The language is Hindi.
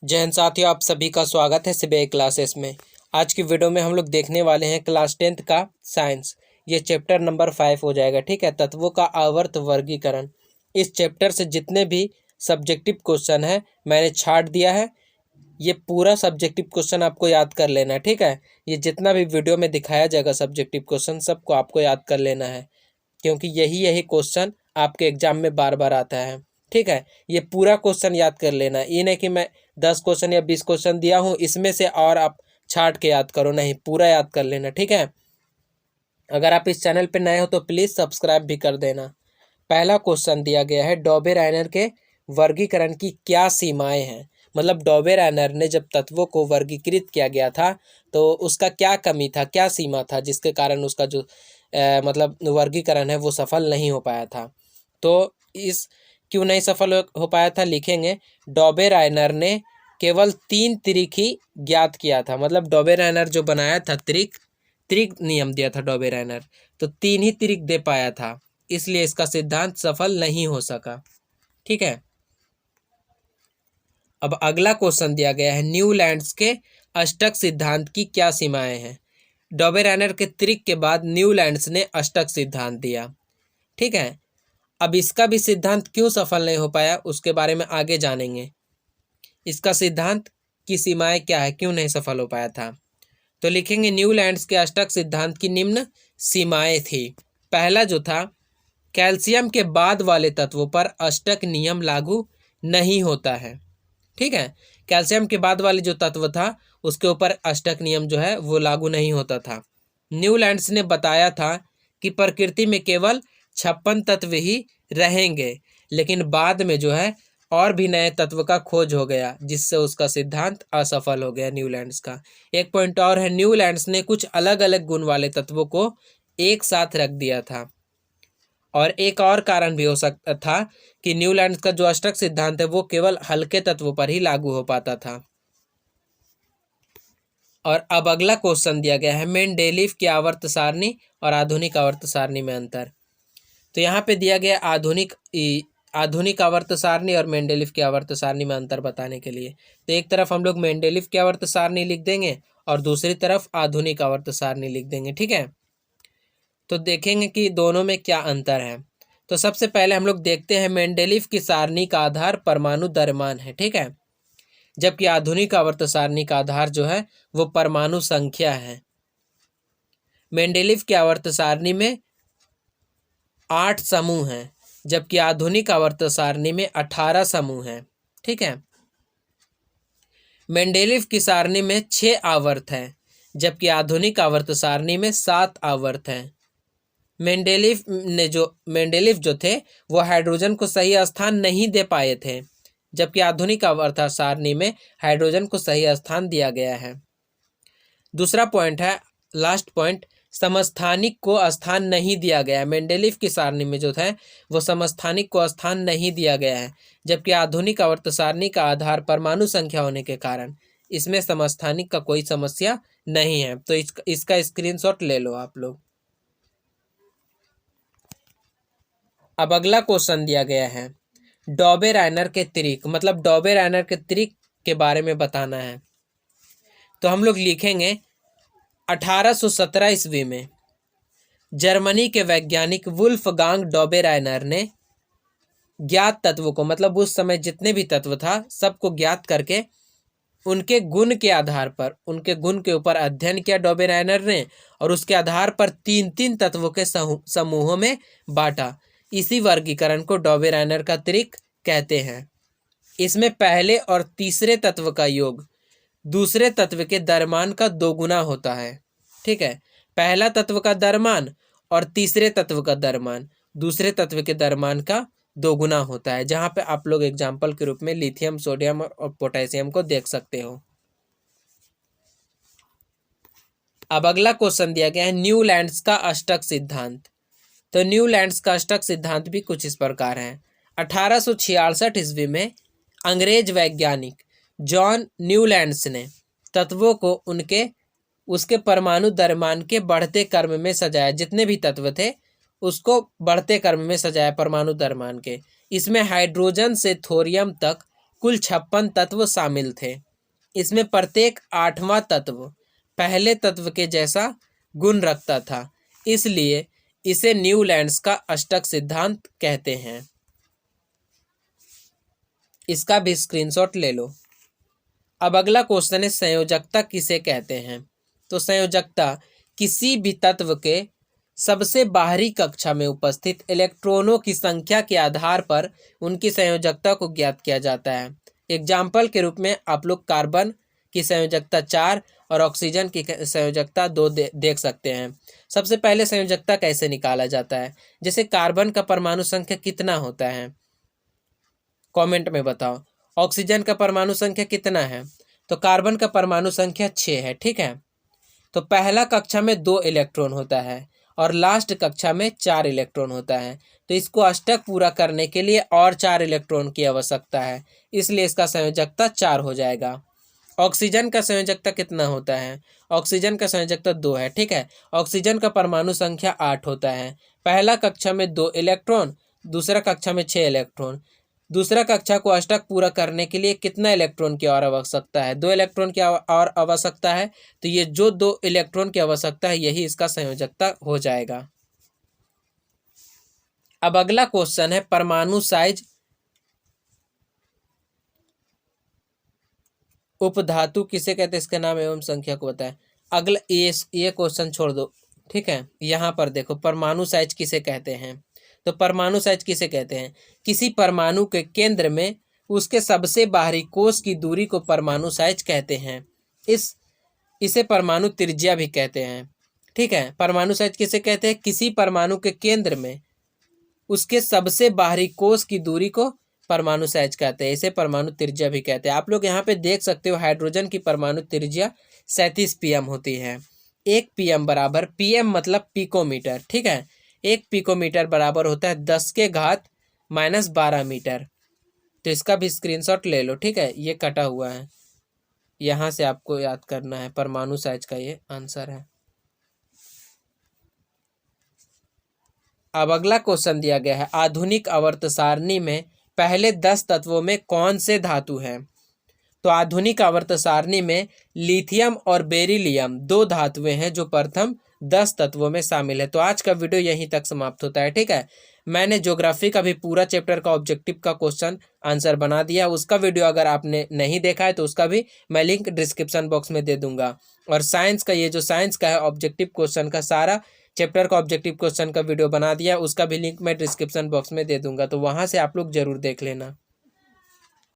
जय हिंद साथियों, आप सभी का स्वागत है सीबीआई क्लासेस में। आज की वीडियो में हम लोग देखने वाले हैं क्लास 10th का साइंस। ये चैप्टर नंबर 5 हो जाएगा। ठीक है, तत्वों का आवर्त वर्गीकरण। इस चैप्टर से जितने भी सब्जेक्टिव क्वेश्चन है मैंने छाट दिया है। ये पूरा सब्जेक्टिव क्वेश्चन आपको याद कर लेना है। ठीक है, ये जितना भी वीडियो में दिखाया जाएगा सब्जेक्टिव क्वेश्चन सबको आपको याद कर लेना है, क्योंकि यही क्वेश्चन आपके एग्जाम में बार बार आता है। ठीक है, ये पूरा क्वेश्चन याद कर लेना है। ये नहीं कि मैं 10 क्वेश्चन या 20 क्वेश्चन दिया हूँ इसमें से और आप छाट के याद करो, नहीं, पूरा याद कर लेना। ठीक है, अगर आप इस चैनल पे नए हो तो प्लीज़ सब्सक्राइब भी कर देना। पहला क्वेश्चन दिया गया है, डॉबेराइनर के वर्गीकरण की क्या सीमाएं हैं। मतलब डॉबेराइनर ने जब तत्वों को वर्गीकृत किया गया था तो उसका क्या कमी था, क्या सीमा था जिसके कारण उसका जो मतलब वर्गीकरण है वो सफल नहीं हो पाया था। तो इस क्यों नहीं सफल हो पाया था लिखेंगे, डॉबेराइनर ने केवल 3 त्रिक ही ज्ञात किया था। मतलब डॉबेराइनर जो बनाया था त्रिक नियम दिया था डॉबेराइनर, तो 3 ही त्रिक दे पाया था, इसलिए इसका सिद्धांत सफल नहीं हो सका। ठीक है, अब अगला क्वेश्चन दिया गया है, न्यूलैंड्स के अष्टक सिद्धांत की क्या सीमाएं हैं। डॉबेराइनर के त्रिक के बाद न्यूलैंड्स ने अष्टक सिद्धांत दिया। ठीक है, अब इसका भी सिद्धांत क्यों सफल नहीं हो पाया उसके बारे में आगे जानेंगे। इसका सिद्धांत की सीमाएं क्या है, क्यों नहीं सफल हो पाया था। तो लिखेंगे, न्यूलैंड्स के अष्टक सिद्धांत की निम्न सीमाएं थी। पहला जो था, कैल्शियम के बाद वाले तत्वों पर अष्टक नियम लागू नहीं होता है। ठीक है, कैल्शियम के बाद वाले जो तत्व था उसके ऊपर अष्टक नियम जो है वो लागू नहीं होता था। न्यूलैंड्स ने बताया था कि प्रकृति में केवल 56 तत्व ही रहेंगे, लेकिन बाद में जो है और भी नए तत्व का खोज हो गया जिससे उसका सिद्धांत असफल हो गया न्यूलैंड्स का। एक पॉइंट और है, न्यूलैंड्स ने कुछ अलग अलग गुण वाले तत्वों को एक साथ रख दिया था। और एक और कारण भी हो सकता था कि न्यूलैंड्स का जो अष्टक सिद्धांत है वो केवल हल्के तत्वों पर ही लागू हो पाता था। और अब अगला क्वेश्चन दिया गया है, मेंडेलीव की आवर्त सारणी और आधुनिक आवर्त सारणी में अंतर। तो यहाँ पे दिया गया आधुनिक आवर्त सारणी और मेंडेलीव की आवर्त सारणी में अंतर बताने के लिए। तो एक तरफ हम लोग मेंडेलीव की आवर्त सारणी लिख देंगे और दूसरी तरफ आधुनिक आवर्त सारणी लिख देंगे। ठीक है, तो देखेंगे कि दोनों में क्या अंतर है। तो सबसे पहले हम लोग देखते हैं, मेंडेलीव की सारणी का आधार परमाणु द्रव्यमान है। ठीक है, जबकि आधुनिक आवर्त सारणी का आधार जो है वो परमाणु संख्या है। मेंडेलीव की आवर्त सारणी में 8 समूह हैं, जबकि आधुनिक आवर्त सारणी में 18 समूह हैं। ठीक है, मेंडेलीव की सारणी में 6 आवर्त हैं, जबकि आधुनिक आवर्त सारणी में 7 आवर्त हैं। मेंडेलीव जो थे वो हाइड्रोजन को सही स्थान नहीं दे पाए थे, जबकि आधुनिक आवर्त सारणी में हाइड्रोजन को सही स्थान दिया गया है। दूसरा पॉइंट है, लास्ट पॉइंट, समस्थानिक को स्थान नहीं दिया गया है। मेंडेलीव की सारणी में जो है वो समस्थानिक को स्थान नहीं दिया गया है, जबकि आधुनिक आवर्त सारणी का आधार परमाणु संख्या होने के कारण इसमें समस्थानिक का कोई समस्या नहीं है। तो इसका स्क्रीनशॉट ले लो आप लोग। अब अगला क्वेश्चन दिया गया है, डॉबेराइनर के त्रिक, मतलब डॉबेराइनर के त्रिक के बारे में बताना है। तो हम लोग लिखेंगे, 1817 ईस्वी में जर्मनी के वैज्ञानिक वुल्फगांग डॉबेराइनर ने ज्ञात तत्वों को, मतलब उस समय जितने भी तत्व था सबको ज्ञात करके उनके गुण के आधार पर, उनके गुण के ऊपर अध्ययन किया डॉबेराइनर ने, और उसके आधार पर 3-3 तत्वों के समूहों में बांटा। इसी वर्गीकरण को डॉबेराइनर का त्रिक कहते हैं। इसमें पहले और तीसरे तत्व का योग दूसरे तत्व के द्रव्यमान का 2 गुना होता है। ठीक है, पहला तत्व का द्रव्यमान और तीसरे तत्व का द्रव्यमान दूसरे तत्व के द्रव्यमान का 2 गुना होता है। जहां पे आप लोग एग्जाम्पल के रूप में लिथियम, सोडियम और पोटेशियम को देख सकते हो। अब अगला क्वेश्चन दिया गया है, न्यूलैंड्स का अष्टक सिद्धांत। तो न्यूलैंड्स का अष्टक सिद्धांत भी कुछ इस प्रकार है। 1866 ईस्वी में अंग्रेज वैज्ञानिक जॉन न्यूलैंड्स ने तत्वों को उसके परमाणु द्रव्यमान के बढ़ते क्रम में सजाया। जितने भी तत्व थे उसको बढ़ते क्रम में सजाया परमाणु द्रव्यमान के। इसमें हाइड्रोजन से थोरियम तक कुल 56 तत्व शामिल थे। इसमें प्रत्येक 8वां तत्व पहले तत्व के जैसा गुण रखता था, इसलिए इसे न्यूलैंड्स का अष्टक सिद्धांत कहते हैं। इसका भी स्क्रीनशॉट ले लो। अब अगला क्वेश्चन है, संयोजकता किसे कहते हैं? तो संयोजकता किसी भी तत्व के सबसे बाहरी कक्षा में उपस्थित इलेक्ट्रॉनों की संख्या के आधार पर उनकी संयोजकता को ज्ञात किया जाता है। एग्जाम्पल के रूप में आप लोग कार्बन की संयोजकता 4 और ऑक्सीजन की संयोजकता 2 देख सकते हैं। सबसे पहले संयोजकता कैसे निकाला जाता है? जैसे कार्बन का परमाणु संख्या कितना होता है, कमेंट में बताओ। ऑक्सीजन का परमाणु संख्या कितना है? तो कार्बन का परमाणु संख्या 6 है, ठीक है। तो पहला कक्षा में 2 इलेक्ट्रॉन होता है और लास्ट कक्षा में 4 इलेक्ट्रॉन होता है। तो इसको अष्टक पूरा करने के लिए और 4 इलेक्ट्रॉन की आवश्यकता है, इसलिए इसका संयोजकता 4 हो जाएगा। ऑक्सीजन का संयोजकता कितना होता है? ऑक्सीजन का संयोजकता 2 है, ठीक है। ऑक्सीजन का परमाणु संख्या 8 होता है। पहला कक्षा में 2 इलेक्ट्रॉन, दूसरा कक्षा में 6 इलेक्ट्रॉन। दूसरा कक्षा को अष्टक पूरा करने के लिए कितना इलेक्ट्रॉन की और आवश्यकता है? 2 इलेक्ट्रॉन की और आवश्यकता है। तो ये जो 2 इलेक्ट्रॉन की आवश्यकता है यही इसका संयोजकता हो जाएगा। अब अगला क्वेश्चन है, परमाणु साइज उपधातु किसे कहते हैं? इसके नाम एवं संख्या को बताएं। अगला ये क्वेश्चन छोड़ दो, ठीक है। यहाँ पर देखो, परमाणु साइज किसे कहते हैं? तो परमाणु साइज किसे कहते हैं? किसी परमाणु के केंद्र में उसके सबसे बाहरी कोष की दूरी को परमाणु साइज कहते हैं। इसे परमाणु त्रिज्या भी कहते हैं, ठीक है। परमाणु साइज किसे कहते हैं? किसी परमाणु के केंद्र में उसके सबसे बाहरी कोष की दूरी को परमाणु साइज कहते हैं। इसे परमाणु त्रिज्या भी कहते हैं। आप लोग यहाँ पे देख सकते हो, हाइड्रोजन की परमाणु त्रिज्या 37 pm होती है। 1 pm बराबर, pm मतलब पिकोमीटर, ठीक है। 1 पिकोमीटर बराबर होता है 10⁻⁻12 मीटर। तो इसका भी स्क्रीनशॉट ले लो, ठीक है। ये कटा हुआ है, यहाँ से आपको याद करना है। परमाणु साइज का ये आंसर है। अब अगला क्वेश्चन दिया गया है, आधुनिक आवर्त सारणी में पहले 10 तत्वों में कौन से धातु हैं? तो आधुनिक आवर्त सारणी में लिथियम और बेरिलियम 2 धातुएं हैं जो प्रथम 10 तत्वों में शामिल है। तो आज का वीडियो यहीं तक समाप्त होता है, ठीक है। मैंने ज्योग्राफी का भी पूरा चैप्टर का ऑब्जेक्टिव का क्वेश्चन आंसर बना दिया। उसका वीडियो अगर आपने नहीं देखा है तो उसका भी मैं लिंक डिस्क्रिप्शन बॉक्स में दे दूंगा। और साइंस का, ये जो साइंस का है ऑब्जेक्टिव क्वेश्चन का, सारा चैप्टर का ऑब्जेक्टिव क्वेश्चन का वीडियो बना दिया, उसका भी लिंक मैं डिस्क्रिप्शन बॉक्स में दे दूंगा। तो वहां से आप लोग जरूर देख लेना।